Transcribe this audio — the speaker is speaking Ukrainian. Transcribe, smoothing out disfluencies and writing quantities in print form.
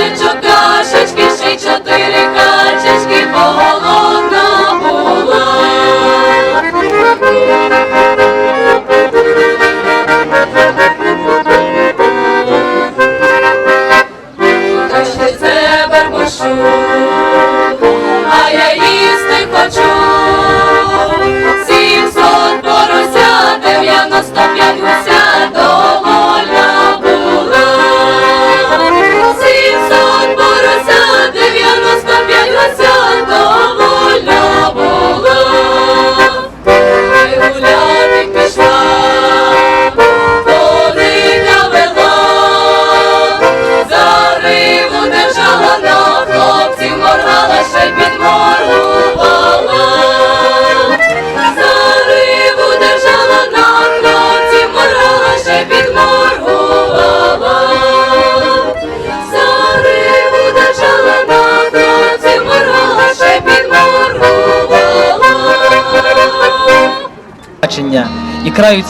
качечок, кашечки, ще й 4 качечки, бо голодна була. Та ще це барбошу, а я їсти хочу. 700 порося, 95 гуся, довольна була. 700 порося, 95 гуся, довольна була. Ой, гуляти пішла, коника вела, за гриву держала, на хлопців моргала, ще й підморгувала. За гриву держала, на хлопців моргала, ще й підморгувала. За гриву держала, на хлопців моргала, ще й підморгувала. І крають